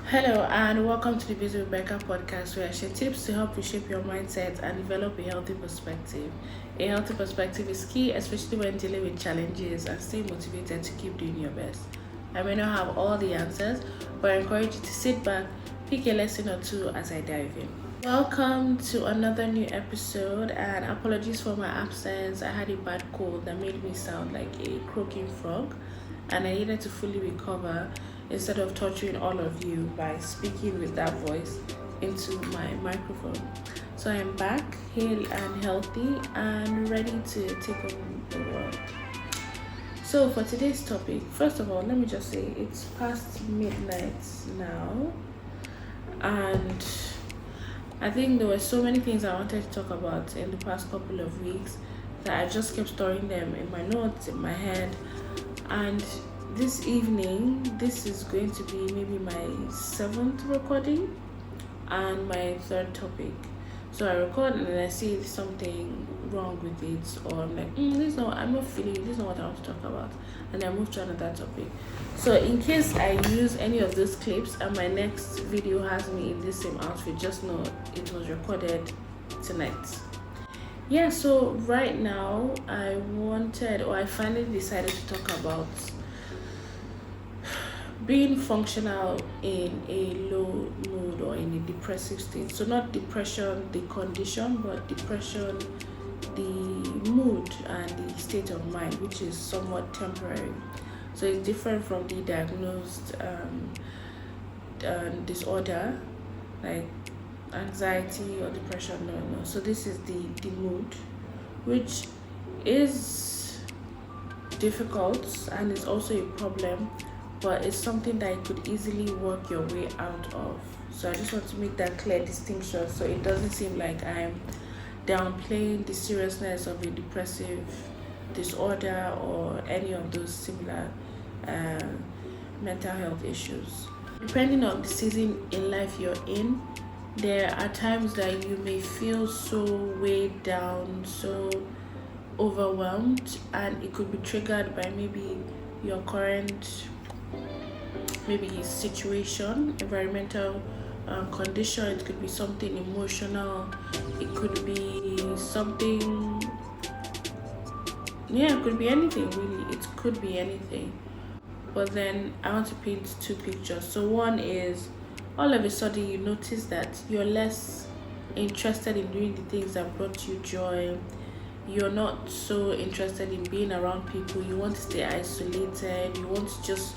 Hello and welcome to the Busy with Becca podcast where I share tips to help reshape your mindset and develop a healthy perspective. A healthy perspective is key, especially when dealing with challenges and stay motivated to keep doing your best. I may not have all the answers, but I encourage you to sit back, pick a lesson or two as I dive in. Welcome to another new episode, and apologies for my absence. I had a bad cold that made me sound like a croaking frog, and I needed to fully recover instead of torturing all of you by speaking with that voice into my microphone. So I am back, hale and healthy, and ready to take on the world. So for today's topic, first of all, let me just say it's past midnight now, and I think there were so many things I wanted to talk about in the past couple of weeks that I just kept storing them in my notes, in my head. And this evening, this is going to be maybe my seventh recording and my third topic. So I record and then I see something wrong with it, or I'm like, I'm not feeling it, this is not what I want to talk about. And I move to another topic. So in case I use any of those clips and my next video has me in this same outfit, just know it was recorded tonight. Yeah, so right now I finally decided to talk about being functional in a low mood or in a depressive state. So not depression, the condition, but depression, the mood and the state of mind, which is somewhat temporary. So it's different from the diagnosed disorder like anxiety or depression. No. So this is the mood, which is difficult and is also a problem, but it's something that you could easily work your way out of. So I just want to make that clear distinction so it doesn't seem like I'm downplaying the seriousness of a depressive disorder or any of those similar mental health issues. Depending on the season in life you're in, there are times that you may feel so weighed down, so overwhelmed, and it could be triggered by maybe your current situation, environmental condition. It could be something emotional, it could be something, it could be anything really, it could be anything. But then I want to paint two pictures. So one is all of a sudden you notice that you're less interested in doing the things that brought you joy. You're not so interested in being around people. You want to stay isolated. You want to just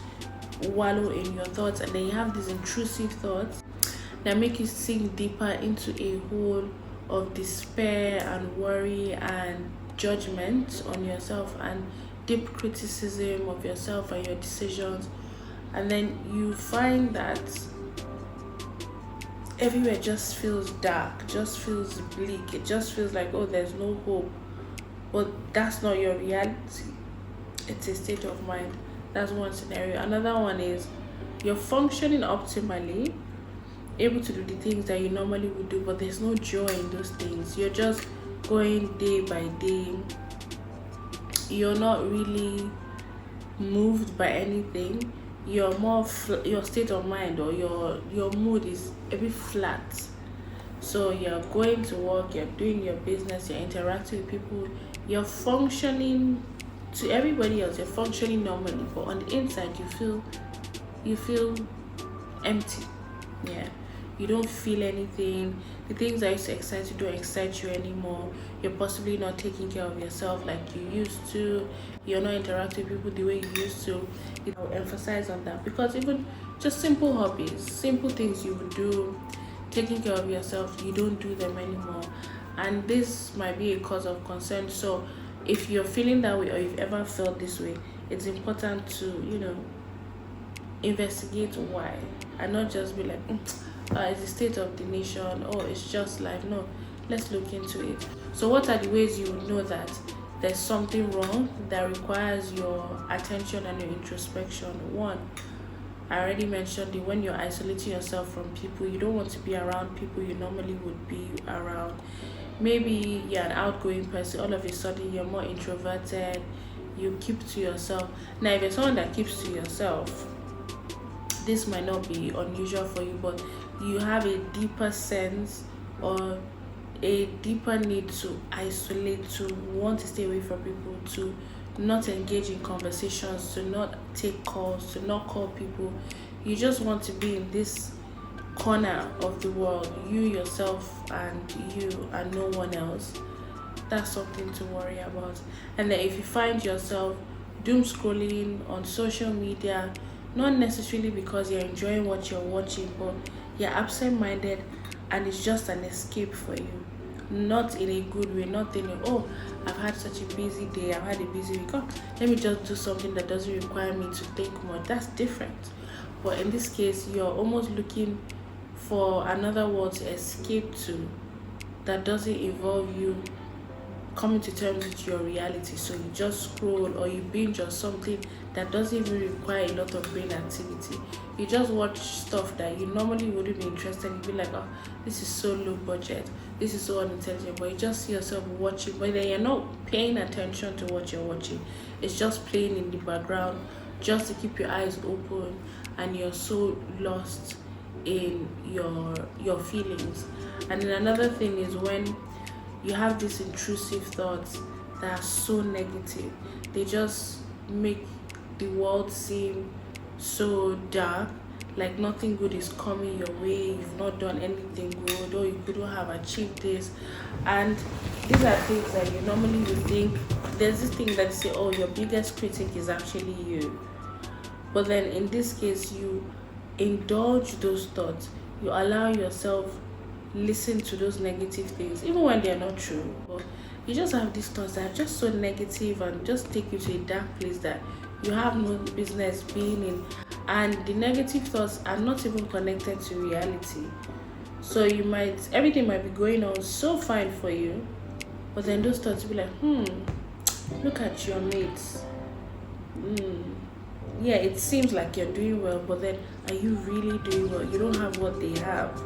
wallow in your thoughts, and then you have these intrusive thoughts that make you sink deeper into a hole of despair and worry and judgment on yourself and deep criticism of yourself and your decisions. And then you find that everywhere just feels dark, just feels bleak. It just feels like, oh, there's no hope. But that's not your reality. It's a state of mind. That's one scenario. Another one is you're functioning optimally, able to do the things that you normally would do, but there's no joy in those things. You're just going day by day. You're not really moved by anything. You're more your state of mind or your mood is a bit flat. So you're going to work, you're doing your business, you're interacting with people, you're functioning to everybody else, you're functioning normally, but on the inside you feel empty. Yeah, you don't feel anything. The things that used to excite you don't excite you anymore. You're possibly not taking care of yourself like you used to. You're not interacting with people the way you used to. I'll emphasize on that, because even just simple hobbies, simple things you would do, taking care of yourself, you don't do them anymore. And this might be a cause of concern. So if you're feeling that way or you've ever felt this way, it's important to investigate why, and not just be like, it's the state of the nation, or it's just life. No, let's look into it. So what are the ways you would know that there's something wrong that requires your attention and your introspection? One, I already mentioned it. When you're isolating yourself from people, you don't want to be around people you normally would be around. Maybe you're an outgoing person, all of a sudden you're more introverted, you keep to yourself. Now if you're someone that keeps to yourself, this might not be unusual for you, but you have a deeper sense or a deeper need to isolate, to want to stay away from people, to not engage in conversations, to not take calls, to not call people. You just want to be in this corner of the world, you yourself and you and no one else. That's something to worry about. And then if you find yourself doom scrolling on social media, not necessarily because you're enjoying what you're watching, but you're absent minded and it's just an escape for you. Not in a good way, not thinking, oh, I've had such a busy day, I've had a busy week. Oh, let me just do something that doesn't require me to think more. That's different. But in this case, you're almost looking for another world to escape to that doesn't involve you coming to terms with your reality. So you just scroll or you binge on something that doesn't even require a lot of brain activity. You just watch stuff that you normally wouldn't be interested in. You'd be like, oh, this is so low budget, this is so unintelligent, but you just see yourself watching, but then you're not paying attention to what you're watching. It's just playing in the background just to keep your eyes open, and you're so lost in your feelings. And then another thing is when you have these intrusive thoughts that are so negative, they just make the world seem so dark, like nothing good is coming your way, you've not done anything good, or you couldn't have achieved this. And these are things that you normally would think, there's this thing that you say, oh, your biggest critic is actually you. But then in this case, you indulge those thoughts, you allow yourself listen to those negative things even when they're not true, but you just have these thoughts that are just so negative and just take you to a dark place that you have no business being in. And the negative thoughts are not even connected to reality. So everything might be going on so fine for you, but then those thoughts will be like, look at your mates. Yeah, it seems like you're doing well, but then are you really doing well? You don't have what they have.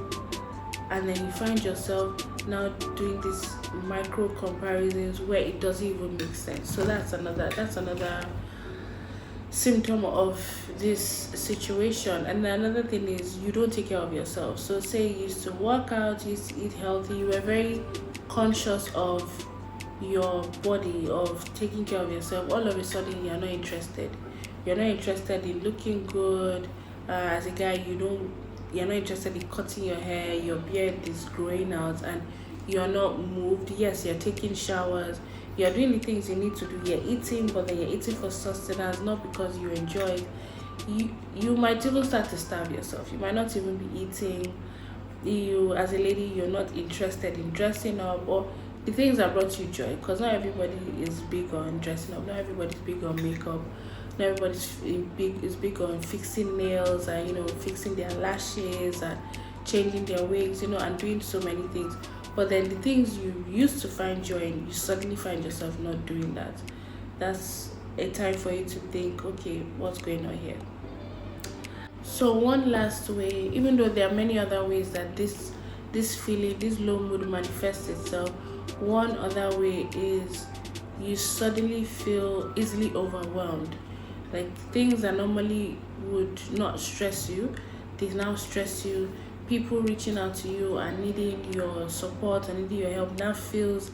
And then you find yourself now doing these micro comparisons where it doesn't even make sense. So that's another symptom of this situation. And then another thing is you don't take care of yourself. So say you used to work out, you used to eat healthy, you were very conscious of your body, of taking care of yourself. All of a sudden you're not interested. You're not interested in looking good. As a guy, you're not interested in cutting your hair, your beard is growing out, and you're not moved. Yes, you're taking showers, you're doing the things you need to do, you're eating, but then you're eating for sustenance, not because you enjoy it. You might even start to starve yourself. You might not even be eating. You, as a lady, you're not interested in dressing up or the things that brought you joy, because not everybody is big on dressing up, not everybody's big on makeup, not everybody's big on fixing nails and fixing their lashes and changing their wigs, and doing so many things. But then the things you used to find joy in, you suddenly find yourself not doing that. That's a time for you to think, okay, what's going on here? So one last way, even though there are many other ways that this feeling, this low mood manifests itself, one other way is you suddenly feel easily overwhelmed. Like things that normally would not stress you, they now stress you. People reaching out to you and needing your support and needing your help now feels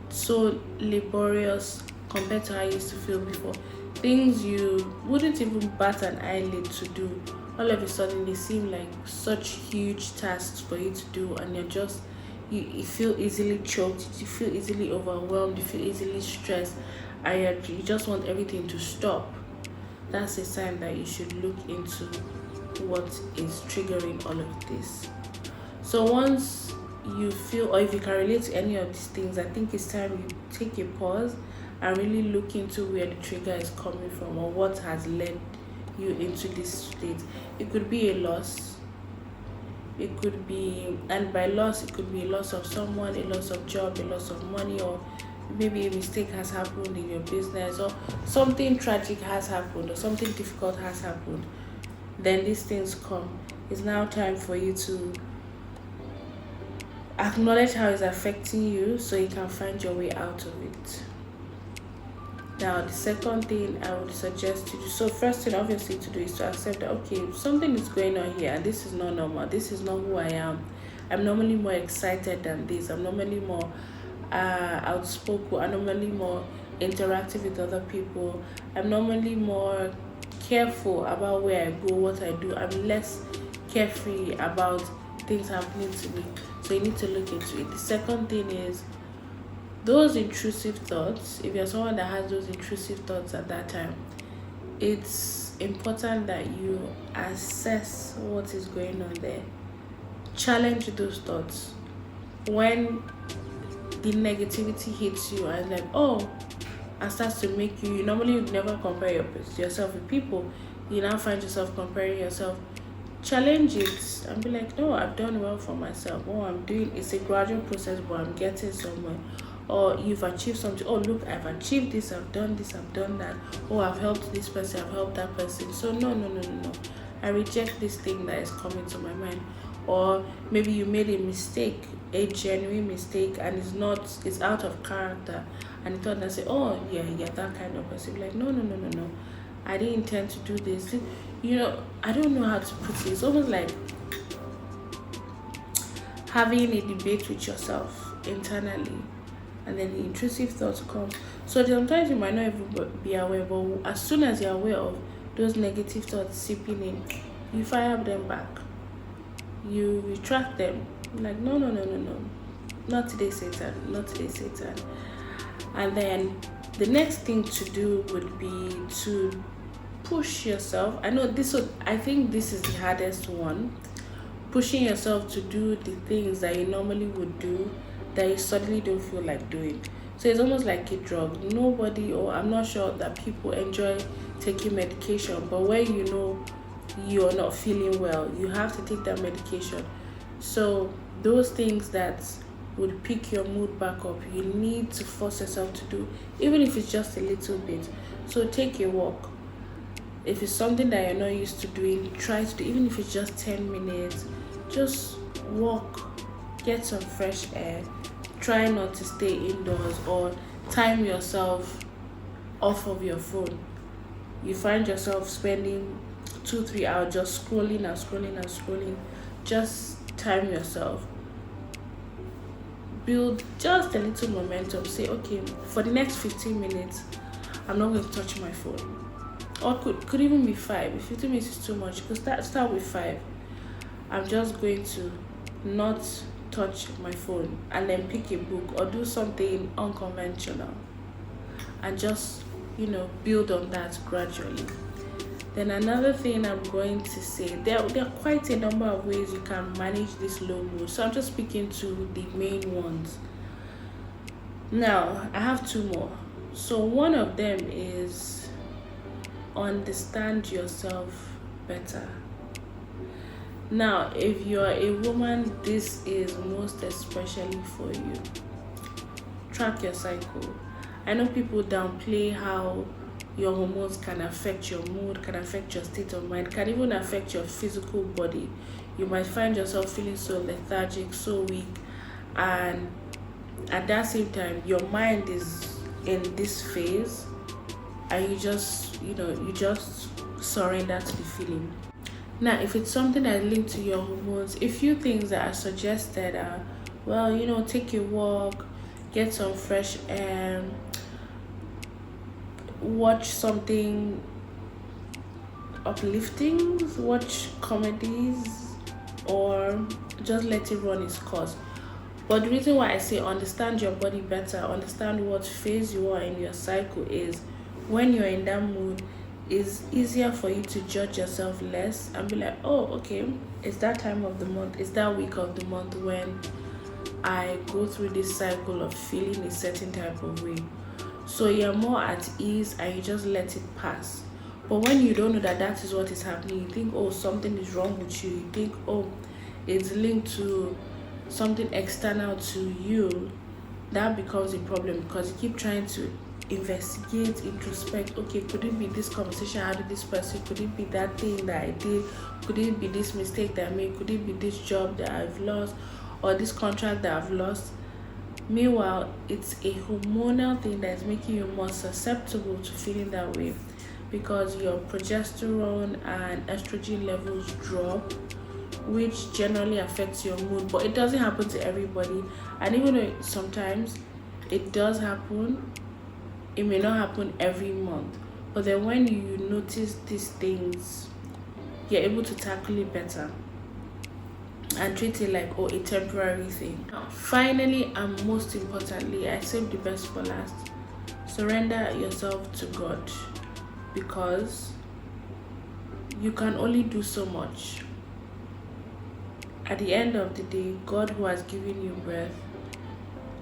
so laborious compared to how you used to feel before. Things you wouldn't even bat an eyelid to do, all of a sudden they seem like such huge tasks for you to do, and you feel easily choked, you feel easily overwhelmed, you feel easily stressed, and you just want everything to stop. That's a sign that you should look into what is triggering all of this. So once you feel, or if you can relate to any of these things, I think it's time you take a pause and really look into where the trigger is coming from or what has led you into this state. It could be a loss. It could be, and by loss, it could be a loss of someone, a loss of job, a loss of money, or maybe a mistake has happened in your business, or something tragic has happened, or something difficult has happened. Then these things come. It's now time for you to acknowledge how it's affecting you so you can find your way out of it. Now, the second thing I would suggest to do, so first thing obviously to do is to accept that, okay, something is going on here and this is not normal. This is not who I am. I'm normally more excited than this. I'm normally more outspoken. I'm normally more interactive with other people. I'm normally more careful about where I go, what I do. I'm less carefree about things happening to me. So you need to look into it. The second thing is those intrusive thoughts. If you're someone that has those intrusive thoughts at that time, it's important that you assess what is going on there. Challenge those thoughts. When the negativity hits you and like, oh, and starts to make you normally you never compare yourself with people, you now find yourself comparing yourself. Challenge it and be like, no, I've done well for myself. Oh, I'm doing, it's a gradual process, but I'm getting somewhere. Or you've achieved something. Oh, look, I've achieved this, I've done this, I've done that. Oh, I've helped this person, I've helped that person. So no, no, no, no, no. I reject this thing that is coming to my mind. Or maybe you made a mistake, a genuine mistake, and it's out of character, and you thought that say, oh yeah, that kind of person. Like, no, no, no, no, no, I didn't intend to do this. I don't know how to put it. It's almost like having a debate with yourself internally, and then the intrusive thoughts come. So sometimes you might not even be aware, but as soon as you're aware of those negative thoughts seeping in, you fire them back. You retract them. Like, no, no, no, no, no. Not today, Satan. Not today, Satan. And then the next thing to do would be to push yourself. I think this is the hardest one. Pushing yourself to do the things that you normally would do that you suddenly don't feel like doing. So it's almost like a drug. Nobody, or I'm not sure that people enjoy taking medication, but when you know you're not feeling well, you have to take that medication. So those things that would pick your mood back up, you need to force yourself to do, even if it's just a little bit. So take a walk. If it's something that you're not used to doing, try to do, even if it's just 10 minutes, just walk, get some fresh air, try not to stay indoors, or time yourself off of your phone. You find yourself spending 2-3 hours just scrolling and scrolling and scrolling. Just time yourself, build just a little momentum. Say, okay, for the next 15 minutes I'm not going to touch my phone. Or could even be 5. If 15 minutes is too much, you could start with 5. I'm just going to not touch my phone, and then pick a book or do something unconventional, and just build on that gradually. Then another thing I'm going to say, there are quite a number of ways you can manage this low mood. So I'm just speaking to the main ones. Now, I have 2 more. So one of them is understand yourself better. Now, if you're a woman, this is most especially for you. Track your cycle. I know people downplay how your hormones can affect your mood, can affect your state of mind, can even affect your physical body. You might find yourself feeling so lethargic, so weak, and at that same time your mind is in this phase, and you just surrender to the feeling. Now, if it's something that is linked to your hormones, a few things that are suggested are, take a walk, get some fresh air, watch something uplifting, watch comedies, or just let it run its course. But the reason why I say understand your body better, understand what phase you are in your cycle, is when you're in that mood, it's easier for you to judge yourself less and be like, oh, okay, it's that time of the month, it's that week of the month when I go through this cycle of feeling a certain type of way. So you're more at ease and you just let it pass. But when you don't know that is what is happening, you think, oh, something is wrong with you. You think, oh, it's linked to something external to you. That becomes a problem because you keep trying to investigate, introspect. Okay, could it be this conversation I had with this person? Could it be that thing that I did? Could it be this mistake that I made? Could it be this job that I've lost, or this contract that I've lost? Meanwhile, it's a hormonal thing that's making you more susceptible to feeling that way, because your progesterone and estrogen levels drop, which generally affects your mood. But it doesn't happen to everybody, and even though sometimes it does happen, it may not happen every month. But then when you notice these things, you're able to tackle it better and treat it like, oh, a temporary thing. Now, finally and most importantly, I saved the best for last. Surrender yourself to God, because you can only do so much. At the end of the day, God, who has given you breath,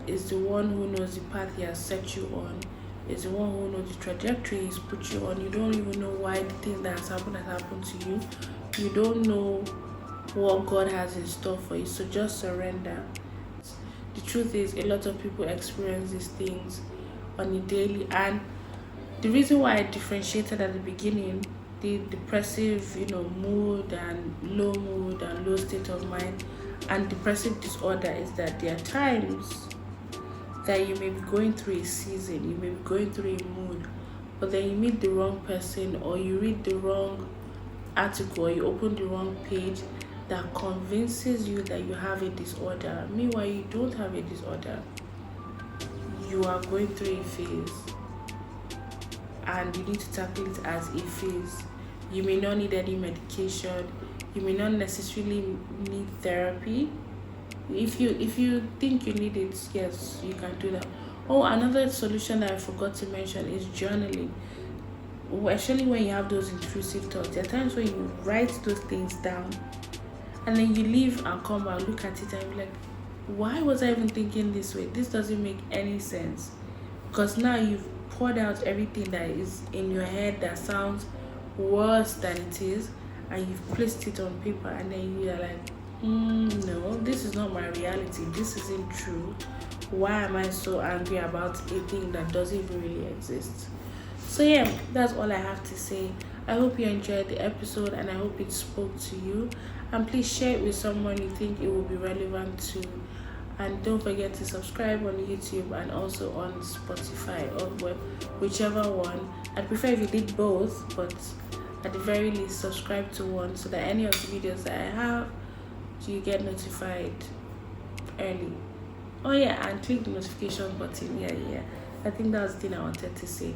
is the one who knows the path He has set you on, is the one who knows the trajectory He's put you on. You don't even know why the thing that has happened to you. You don't know what God has in store for you. So just surrender. The truth is, a lot of people experience these things on a daily, and the reason why I differentiated at the beginning the depressive, mood and low state of mind and depressive disorder is that there are times that you may be going through a season, you may be going through a mood, but then you meet the wrong person, or you read the wrong article, or you open the wrong page that convinces you that you have a disorder. Meanwhile, you don't have a disorder. You are going through a phase, and you need to tackle it as a phase. You may not need any medication. You may not necessarily need therapy. If you think you need it, yes, you can do that. Oh, another solution that I forgot to mention is journaling. Especially when you have those intrusive thoughts, there are times when you write those things down, and then you leave and come back, look at it, and be like, why was I even thinking this way? This doesn't make any sense. Because now you've poured out everything that is in your head that sounds worse than it is, and you've placed it on paper, and then you're like, no, this is not my reality. This isn't true. Why am I so angry about a thing that doesn't even really exist? So yeah, that's all I have to say. I hope you enjoyed the episode, and I hope it spoke to you. And please share it with someone you think it will be relevant to. And don't forget to subscribe on YouTube and also on Spotify, or whichever one. I'd prefer if you did both, but at the very least subscribe to one, so that any of the videos that I have, you get notified early. Oh yeah, and click the notification button. Yeah, I think that was the thing I wanted to say.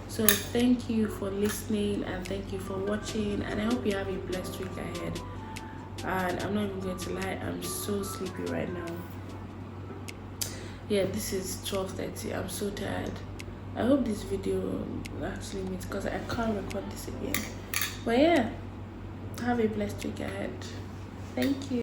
So thank you for listening, and thank you for watching, and I hope you have a blessed week ahead. And I'm not even going to lie, I'm so sleepy right now. Yeah, this is 12:30. I'm so tired. I hope this video actually meets, because I can't record this again. But yeah, have a blessed week ahead. Thank you.